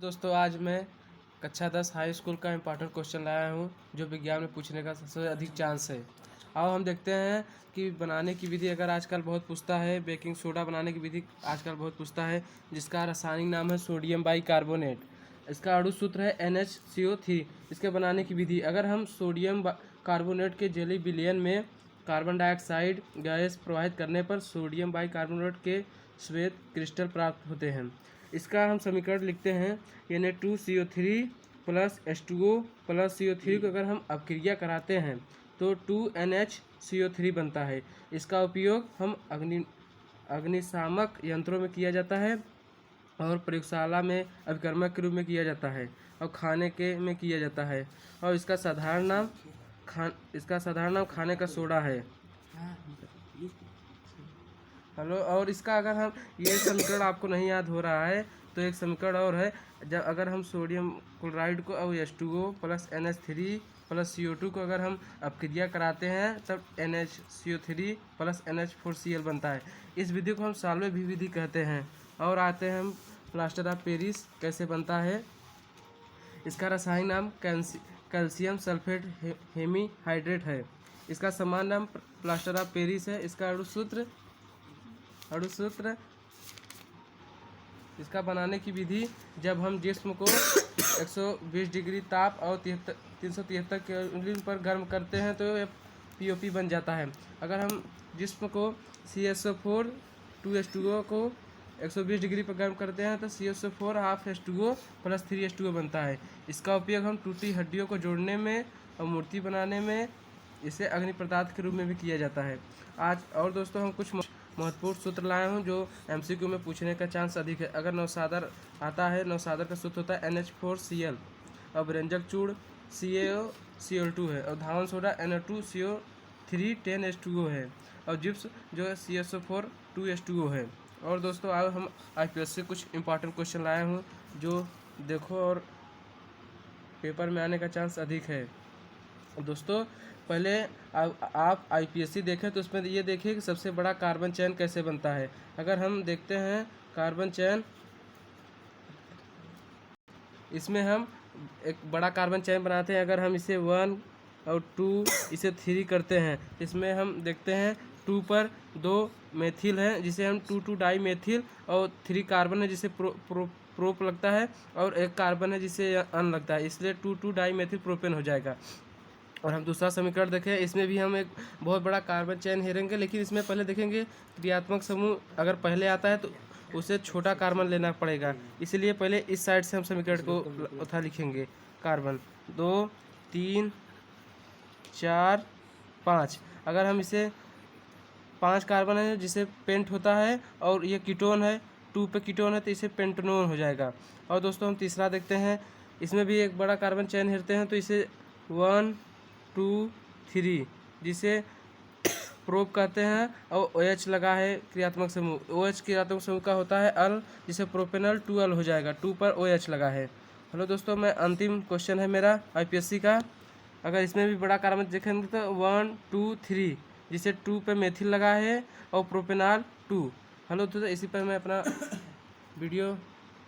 दोस्तों आज मैं कक्षा 10 हाई स्कूल का इम्पोर्टेंट क्वेश्चन लाया हूँ जो विज्ञान में पूछने का सबसे अधिक चांस है। आओ हम देखते हैं कि बनाने की विधि अगर आजकल बहुत पूछता है। बेकिंग सोडा बनाने की विधि आजकल बहुत पूछता है, जिसका रासायनिक नाम है सोडियम बाइकार्बोनेट। इसका अणु सूत्र है NHCO3। इसके बनाने की विधि, अगर हम सोडियम कार्बोनेट के जेली विलयन में कार्बन डाइऑक्साइड गैस प्रवाहित करने पर सोडियम बाइकार्बोनेट के श्वेत क्रिस्टल प्राप्त होते हैं। इसका हम समीकरण लिखते हैं Na2CO3 plus H2O plus CO3 को अगर हम अपक्रिया कराते हैं तो 2NHCO3 बनता है। इसका उपयोग हम अग्निशामक यंत्रों में किया जाता है और प्रयोगशाला में अभिकर्मक के रूप में किया जाता है और खाने के में किया जाता है। और इसका साधारण नाम खाने का सोडा है। हेलो, और इसका अगर हम ये समीकरण आपको नहीं याद हो रहा है तो एक समीकरण और है। जब अगर हम सोडियम क्लोराइड को और H2O plus NH3 plus CO2 को अगर हम अपक्रिया कराते हैं तब NHCO3 प्लस NH4Cl बनता है। इस विधि को हम साल्वे भी विधि कहते हैं। और आते हैं हम प्लास्टर ऑफ पेरिस कैसे बनता है। इसका रासायनिक नाम कैल्शियम सल्फेट हेमीहाइड्रेट है। इसका समान नाम प्लास्टर ऑफ पेरिस है। इसका अणु सूत्र इसका बनाने की विधि, जब हम जिस्म को 120 डिग्री ताप और 373 केल्विन पर गर्म करते हैं तो यह POP बन जाता है। अगर हम जिस्म को CSO4 2H2O को 120 डिग्री पर गर्म करते हैं तो CSO4 half H2O plus 3H2O बनता है। इसका उपयोग हम टूटी हड्डियों को जोड़ने में और मूर्ति बनाने में, इसे अग्नि पदार्थ के रूप में भी किया जाता है। आज और दोस्तों हम कुछ महत्वपूर्ण सूत्र लाए हूँ जो MCQ में पूछने का चांस अधिक है। अगर नौसादर आता है, नौसादर का सूत्र होता है NH4Cl और व्यंजक चूड़ CaCl2 है और धावन सोडा Na2CO3 10H2O है और जिप्स जो है CSO4 2H2O है। और दोस्तों आज हम IPS से कुछ इंपॉर्टेंट क्वेश्चन लाए हूँ जो देखो और पेपर में आने का चांस अधिक है। दोस्तों पहले आप IPSC देखें तो उसमें ये देखिए कि सबसे बड़ा कार्बन चैन कैसे बनता है। अगर हम देखते हैं कार्बन चैन, इसमें हम एक बड़ा कार्बन चैन बनाते हैं। अगर हम इसे 1 और 2 इसे 3 करते हैं, इसमें हम देखते हैं 2 पर 2 मेथिल है जिसे हम 2 डाई मेथिल और 3 कार्बन है जिसे प्रोप लगता है और एक कार्बन है जिसे अन लगता है, इसलिए 2 डाई मेथिल प्रोपेन हो जाएगा। और हम दूसरा समीकरण देखें, इसमें भी हम एक बहुत बड़ा कार्बन चैन हेरेंगे, लेकिन इसमें पहले देखेंगे क्रियात्मक समूह अगर पहले आता है तो उसे छोटा कार्बन लेना पड़ेगा, इसलिए पहले इस साइड से हम समीकरण को उठा लिखेंगे। कार्बन 2 3 4 5, अगर हम इसे 5 कार्बन है जिसे पेंट होता है और ये कीटोन है, 2 पे कीटोन है तो इसे पेंटनोन हो जाएगा। और दोस्तों हम तीसरा देखते हैं, इसमें भी एक बड़ा कार्बन चैन हेरते हैं तो इसे 1 2 3 जिसे प्रोप कहते हैं और OH लगा है क्रियात्मक समूह। OH क्रियात्मक समूह का होता है अल, जिसे प्रोपेनल 2L हो जाएगा, 2 पर OH लगा है। हेलो दोस्तों, मैं अंतिम क्वेश्चन है मेरा IPSC का। अगर इसमें भी बड़ा कार्बन देखेंगे तो 1 2 3 जिसे 2 पे मेथिल लगा है और प्रोपेनॉल 2। हेलो दोस्तों, इसी पर मैं अपना वीडियो